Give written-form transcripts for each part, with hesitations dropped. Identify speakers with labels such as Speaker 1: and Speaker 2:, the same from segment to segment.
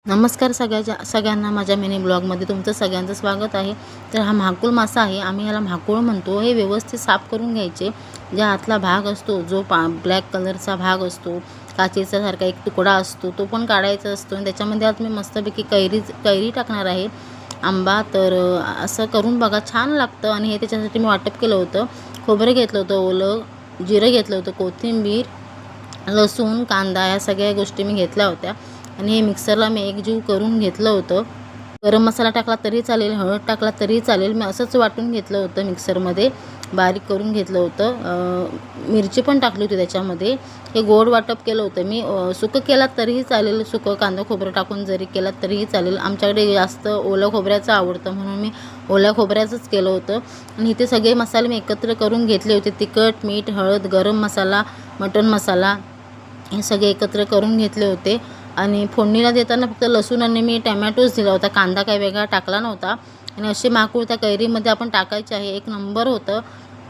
Speaker 1: नमस्कार सगळ्यांना माझ्या मिनी ब्लॉगमध्ये तुमचं सगळ्यांचं स्वागत आहे। तर हा महाकुल मासा आहे, आम्ही याला महाकुळ म्हणतो। हे व्यवस्थित साफ करून घ्यायचे। ज्या आतला भाग असतो जो ब्लॅक कलरचा भाग असतो, काचेचा सारखा एक तुकडा असतो, तो पण काढायचा असतो। आणि त्याच्यामध्ये आज मी मस्तपैकी कैरी टाकणार आहे, आंबा। तर असं करून बघा, छान लागतं। आणि हे त्याच्यासाठी मी वाटप केलं होतं। खोबरं घेतलं होतं, ओलं जिरं घेतलं होतं, कोथिंबीर, लसूण, कांदा या सगळ्या गोष्टी मी घेतल्या होत्या। आणि हे मिक्सरला मी एकजीव करून घेतलं होतं। गरम मसाला टाकला तरी चालेल, हळद टाकला तरी चालेल। मी असंच वाटून घेतलं होतं, मिक्सरमध्ये बारीक करून घेतलं होतं। मिरची पण टाकली होती त्याच्यामध्ये। हे गोड वाटप केलं होतं मी। सुकं केलात तरीही चालेल, सुकं कांदा खोबरं टाकून जरी केलात तरीही चालेल। आमच्याकडे जास्त ओलं खोबऱ्याचं आवडतं, म्हणून मी ओल्या खोबऱ्याचंच केलं होतं। आणि इथे सगळे मसाले मी एकत्र करून घेतले होते। तिखट, मीठ, हळद, गरम मसाला, मटण मसाला हे सगळे एकत्र करून घेतले होते। आणि फोडणीला देताना फक्त लसूण आणि मी टमॅटोच दिला होता, कांदा काही वेगळा टाकला नव्हता। आणि असे महाकुळ त्या कैरीमध्ये आपण टाकायचे आहे, एक नंबर होतं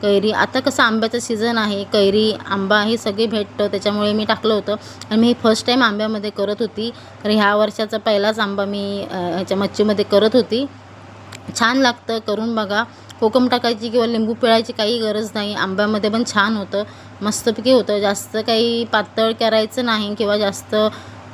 Speaker 1: कैरी। आता कसं आंब्याचं सीझन आहे, कैरी, आंबा हे सगळे भेटतं, त्याच्यामुळे मी टाकलं होतं। आणि मी फर्स्ट टाईम आंब्यामध्ये करत होती, तर ह्या वर्षाचा पहिलाच आंबा मी ह्याच्या मच्छीमध्ये करत होती। छान लागतं, करून बघा। कोकम टाकायची किंवा लिंबू पिळायची काही गरज नाही, आंब्यामध्ये पण छान होतं, मस्तपैकी होतं। जास्त काही पातळ करायचं नाही किंवा जास्त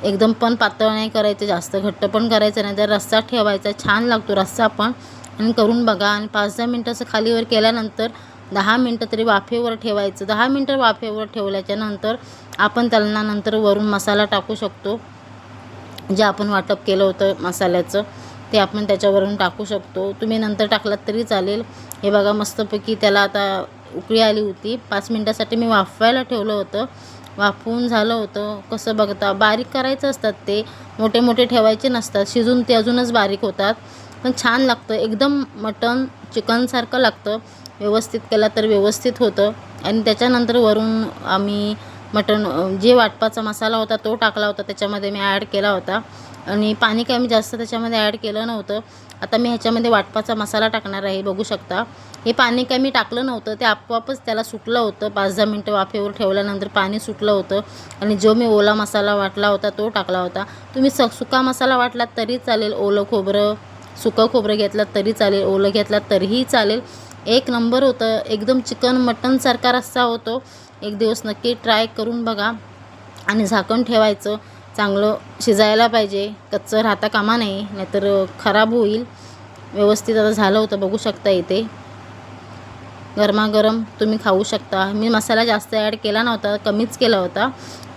Speaker 1: एकदम पण पातळ नाही करायचं, जास्त घट्ट पण करायचं नाही। तर रस्सा ठेवायचा, छान लागतो रस्सा पण। आणि करून बघा। आणि 5-10 मिनटं असं खालीवर केल्यानंतर 10 मिनटं तरी वाफेवर ठेवायचं। 10 मिनटं वाफेवर ठेवल्याच्यानंतर आपण त्याला नंतर वरून मसाला टाकू शकतो, जे आपण वाटप केलं होतं मसाल्याचं, ते आपण त्याच्यावरून टाकू शकतो। तुम्ही नंतर टाकलात तरी चालेल। हे बघा, मस्तपैकी त्याला आता उकळी आली होती। 5 मिनटासाठी मी वाफवायला ठेवलं होतं, वाफवून झालं होतं। कसं बघता, बारीक करायचं असतात ते, मोठे मोठे ठेवायचे नसतात, शिजून ते अजूनच बारीक होतात। पण छान लागतं, एकदम मटण चिकनसारखं लागतं। व्यवस्थित केला तर व्यवस्थित होतं। आणि त्याच्यानंतर वरून आम्ही मटण जे वाटपाचा मसाला होता तो टाकला होता, त्याच्यामध्ये मी ॲड केला होता। आणि पाणी काही मी जास्त त्याच्यामध्ये ॲड केलं नव्हतं। आता मी ह्याच्यामध्ये वाटपाचा मसाला टाकणार आहे, बघू शकता। हे पाणी काही मी टाकलं नव्हतं, ते आपोआपच त्याला सुटलं होतं। 5-10 मिनटं वाफेवर ठेवल्यानंतर पाणी सुटलं होतं। आणि जो मी ओला मसाला वाटला होता तो टाकला होता। तुम्ही सुका मसाला वाटलात तरी चालेल, ओलं खोबरं, सुकं खोबरं घेतलात तरी चालेल, ओलं घेतलात तरीही चालेल। एक नंबर होतं, एकदम चिकन मटणसारखा रस्सा होतो। एक दिवस नक्की ट्राय करून बघा। आणि झाकण ठेवायचं, चांगलं शिजायला पाहिजे, कच्चं राहता कामा नये, नाहीतर खराब होईल। व्यवस्थित आता झालं होतं, बघू शकता इथे। गरमागरम तुम्ही खाऊ शकता। मी मसाला जास्त ॲड केला नव्हता, कमीच केला होता,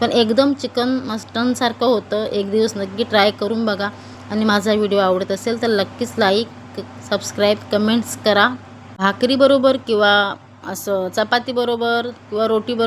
Speaker 1: पण एकदम चिकन मटणसारखं होतं। एक दिवस नक्की ट्राय करून बघा। आणि माझा व्हिडिओ आवडत असेल तर नक्कीच लाईक, सबस्क्राईब, कमेंट्स करा। भाकरीबरोबर किंवा असं चपातीबरोबर किंवा रोटीबरोबर